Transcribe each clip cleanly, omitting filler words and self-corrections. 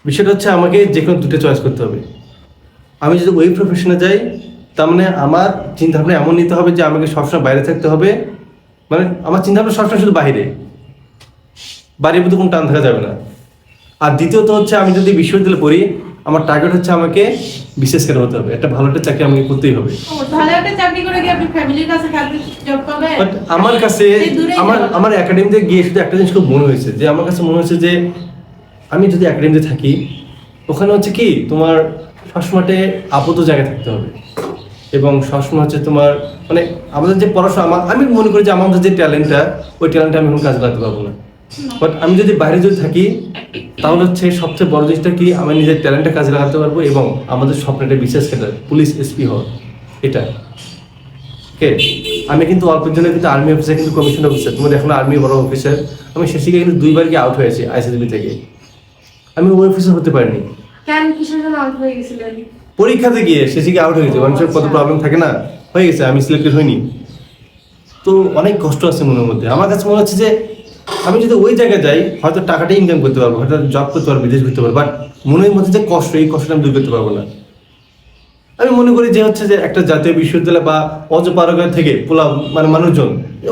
বিষয়টা হচ্ছে আমাকে যে কোনো দুটো চয়েস করতে হবে। আমি যদি ওই প্রফেশনে যাই, তার মানে আমার চিন্তাভাবনা এমন নিতে হবে যে আমাকে সবসময় বাইরে থাকতে হবে, মানে আমার চিন্তাভাবনা সবসময় শুধু বাইরে, বাড়ির প্রতি কোনো টান থাকা যাবে না। আর দ্বিতীয়ত হচ্ছে আমি যদি বিশ্ববিদ্যালয়ে পড়ি, আমার টার্গেট হচ্ছে আমাকে বিশেষ করে হতে হবে, একটা ভালো একটা চাকরি আমাকে করতেই হবে। ভালো একটা চাকরি করে কি আপনি ফ্যামিলির কাছে থাকতে জব পাবে? বাট আমার কাছে আমার একাডেমিতে গিয়ে শুধু একটা জিনিস খুব মনে হয়েছে, যে আমার কাছে মনে হয়েছে যে আমি যদি একাডেমিতে থাকি, ওখানে হচ্ছে কি তোমার সবসময় আপাতত জায়গায় থাকতে হবে, এবং সবসময় হচ্ছে তোমার মানে আমাদের যে পড়াশোনা, আমি মনে করি যে আমাদের যে ট্যালেন্টটা, ওই ট্যালেন্টটা আমি এখন কাজে লাগাতে পারবো না। বাট আমি যদি বাইরে যদি থাকি, তাহলে হচ্ছে সবচেয়ে বড় জিনিসটা কি, আমি নিজের ট্যালেন্টটা কাজে লাগাতে পারবো, এবং আমাদের স্বপ্নটা বিশেষ ক্যাডার পুলিশ এসপি হওয়া, এটা ওকে। আমি কিন্তু অল্পের জন্য কিন্তু আর্মি অফিসার, কিন্তু কমিশন অফিসার, তোমার এখন আর্মি বড় অফিসার, আমি শেষে কিন্তু 2বার কি আউট হয়েছি আইসিএসবি থেকে, আমি ওই অফিসার হতে পারিনি। কেন, কিসের জন্য আউট হয়ে গেছিলেন? পরীক্ষাতে গিয়ে শেষে কি আউট হয়েছে, মানুষের কত প্রবলেম থাকে না, হয়ে গেছে, আমি সিলেক্টেড হইনি। তো অনেক কষ্ট আছে মনের মধ্যে। আমার কাছে মনে হচ্ছে যে আমি যদি ওই জায়গায় যাই, হয়তো টাকাটা ইনকাম করতে পারবো, হয়তো জব করতে পারবো, বিদেশ ঘুরতে পারবো, বাট মনের মধ্যে যে কষ্ট, এই কষ্টটা আমি দূর করতে পারবো না। আমি মনে করি যে হচ্ছে যে একটা জাতীয় বিশ্ববিদ্যালয় বা অজপাড়াগার থেকে মানে মানুষজন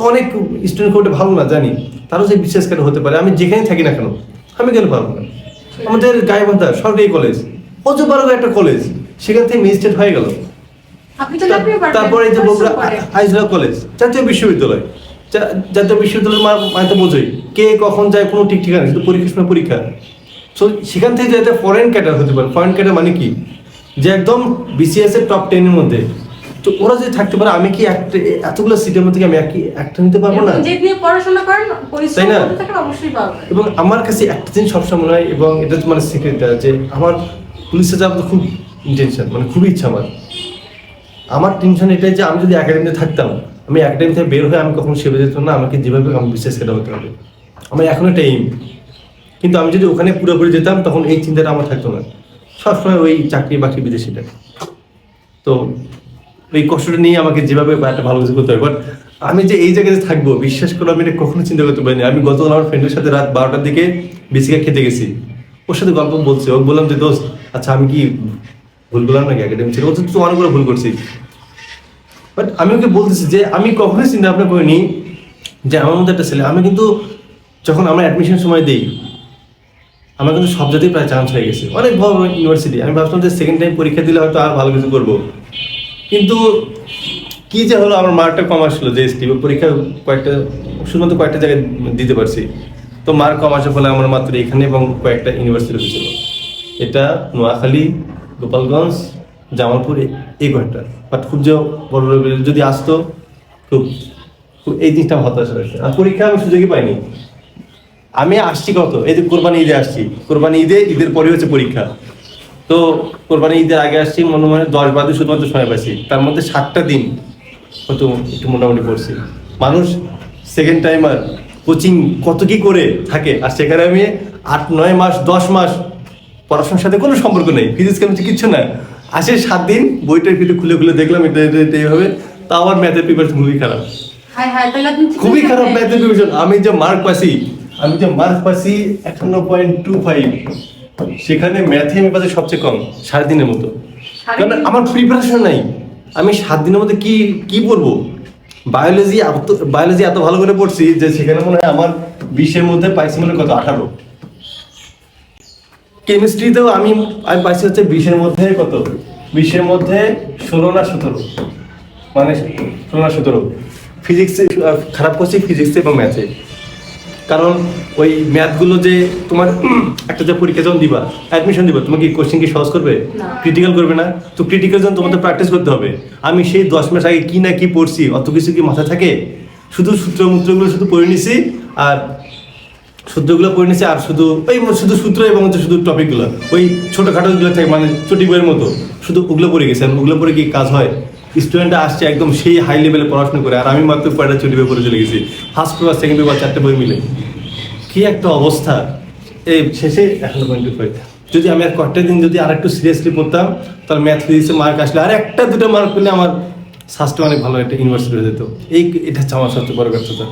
অনেক স্টুডেন্ট কোর্টে ভালো না জানি, তারও যে বিশেষ করে হতে পারে, আমি যেখানে থাকি না কেন, আমি কেন পারবো না? আমাদের গাইবান্ধা সরকারি কলেজ, অজপাড়াগার একটা কলেজ, সেখান থেকে ম্যাজিস্ট্রেট হয়ে গেল। আপনি তো চাকরি পারবেন। তারপরে এই যে বগুড়া আইজলা কলেজ, জাতীয় বিশ্ববিদ্যালয়, জাতীয় বিশ্ববিদ্যালয়ের মানে তো বোঝোই, কে কখন যায় কোনো ঠিক ঠিকানা, শুধু পরীক্ষার সময় পরীক্ষা। সো সেখান থেকে যে একটা ফরেন ক্যাডার হতে পারে, ফরেন ক্যাডার মানে কি, যে একদম বিসিএস এর টপ 10 এর মধ্যে, তো ওরা যদি থাকতে পারে, আমি কি এতগুলো সিটের মধ্যে আমি একটা নিতে পারবো না? যে নিয়ে পড়াশোনা করেন, পরিশ্রম তাই না? করতে থাকেন, অবশ্যই পাবেন। এবং আমার কাছে একটা জিনিস সবসময় মনে হয়, এবং এটা তো মানে সিক্রেটটা, যে আমার পুলিশে যাওয়ার তো খুব ইন্টেনশন, মানে খুবই ইচ্ছা আমার টেনশন এটাই যে আমি যদি একাডেমিতে থাকতাম, আমি একাডেমি থেকে বের হয়ে আমি কখনো সেবে যেতাম না, আমাকে যেভাবে আমি বিশেষ করে হতে হবে, আমার এখন একটা এইম। কিন্তু আমি যদি ওখানে পুরোপুরি যেতাম, তখন এই চিন্তাটা আমার থাকতো না, সবসময় ওই চাকরি বাকরি বিদেশিটা। তো ওই কষ্টটা নিয়ে আমাকে যেভাবে একটা ভালো কিছু করতে হবে। বাট আমি যে এই জায়গায় থাকবো, বিশ্বাস করো আমি এটা কখনো চিন্তা করতে পারিনি। আমি গতকাল আমার ফ্রেন্ডের সাথে রাত 12টার দিকে বিসিকা খেতে গেছি, ওর সাথে গল্প বলছি, ওকে বললাম যে দোস্ত, আচ্ছা আমি কি ভুল করলাম নাকি একাডেমি ছিল? ও তো অনেকগুলো ভুল করছি। বাট আমি ওকে বলতেছি যে আমি কখনোই চিন্তা ভাবনা করিনি যে আমার মধ্যে একটা ছেলে, আমি কিন্তু যখন আমরা অ্যাডমিশন সময় দিই, আমার কিন্তু সব জায়গায় প্রায় চান্স হয়ে গেছে, অনেক বড় ইউনিভার্সিটি। আমি ভাবছিলাম যে সেকেন্ড টাইম পরীক্ষা দিলে হয়তো আর ভালো কিছু করবো, কিন্তু কি যে হলো, আমার মার্কটা কম আসলো, যে পরীক্ষা শুধুমাত্র কয়েকটা জায়গায় দিতে পারছি। তো মার্ক কম আসার ফলে আমার মাত্র এখানে এবং কয়েকটা ইউনিভার্সিটি হয়েছিল, এটা নোয়াখালী, গোপালগঞ্জ, জামালপুর, এই কয়েকটা। বাট খুব যে বড় যদি আসতো, খুব এই জিনিসটা হতাশ লাগছে। আর পরীক্ষা আমি সুযোগই পাইনি। আমি আসছি কত, এই যে কোরবানি ঈদে আসছি, কোরবানি ঈদের পরে হচ্ছে পরীক্ষা। তো কোরবানি ঈদের আগে আসছি, মনে 10-12 শুধুমাত্র সময় পাইছি, তার মধ্যে 7টা দিন হয়তো একটু মোটামুটি পড়ছি। মানুষ সেকেন্ড টাইমার কোচিং কত কি করে থাকে, আর সেখানে আমি 8-9 মাস 10 মাস পড়াশোনার সাথে কোনো সম্পর্ক নেই, ফিজিক্স কেমিস্ট্রি কিচ্ছু না। আসে 7 দিন বইটার কিন্তু খুলে খুলে দেখলাম এটা এইভাবে, তা আমার ম্যাথের প্রিপারেশন খুবই খারাপ, খুবই খারাপ ম্যাথের প্রিপারেশন। আমি যে মার্ক পাইছি 51.25, সেখানে ম্যাথে আমি পাচ্ছি সবচেয়ে কম, 7 দিনের মতো। কারণ আমার প্রিপারেশন নাই, আমি 7 দিনের মধ্যে কি পড়বো? বায়োলজি এত ভালো করে পড়ছি যে সেখানে মনে হয় আমার 20-এর মধ্যে পাইছি মনে কত 18। কেমিস্ট্রিতেও আমি পাইছি হচ্ছে 20-এর মধ্যে কত, 20-এর মধ্যে 16 না 17, মানে 16 না 17। ফিজিক্সে খারাপ করছি, ফিজিক্সে এবং ম্যাথে। কারণ ওই ম্যাথগুলো যে তোমার একটা যে পরীক্ষা যখন দিবা, অ্যাডমিশন দিবা, তোমাকে কোশ্চেন কি সহজ করবে? ক্রিটিক্যাল করবে না? তো ক্রিটিক্যাল যখন তোমাদের প্র্যাকটিস করতে হবে, আমি সেই 10 মাস আগে কি না কি পড়ছি, অত কিছু কি মাথায় থাকে? শুধু সূত্রগুলো শুধু পড়ে নিছি, আর শুধু সূত্র এবং শুধু টপিকগুলো ওই ছোটোখাটোগুলো থাকে, মানে চটি বইয়ের মতো, শুধু ওগুলো পড়ে গেছে। ওগুলো পড়ে কি কাজ হয়? স্টুডেন্টরা আসছে একদম সেই হাই লেভেলে পড়াশোনা করে, আর আমি মাত্র কয়টা চটি বই পড়ে চলে গেছি, ফার্স্ট পেপার, সেকেন্ড পেপার, 4টে বই মিলে। কি একটা অবস্থা! এই শেষে 1.25। যদি আমি আর কয়েকটা দিন যদি আর একটু সিরিয়াসলি পড়তাম, তাহলে ম্যাথ ফিজিক্সে মার্ক আসলে আর 1-2 মার্ক পেলে আমার সাস্টে অনেক ভালো একটা ইউনিভার্সিটি হয়ে যেত। এটা হচ্ছে আমার সবচেয়ে বড় ব্যর্থতা।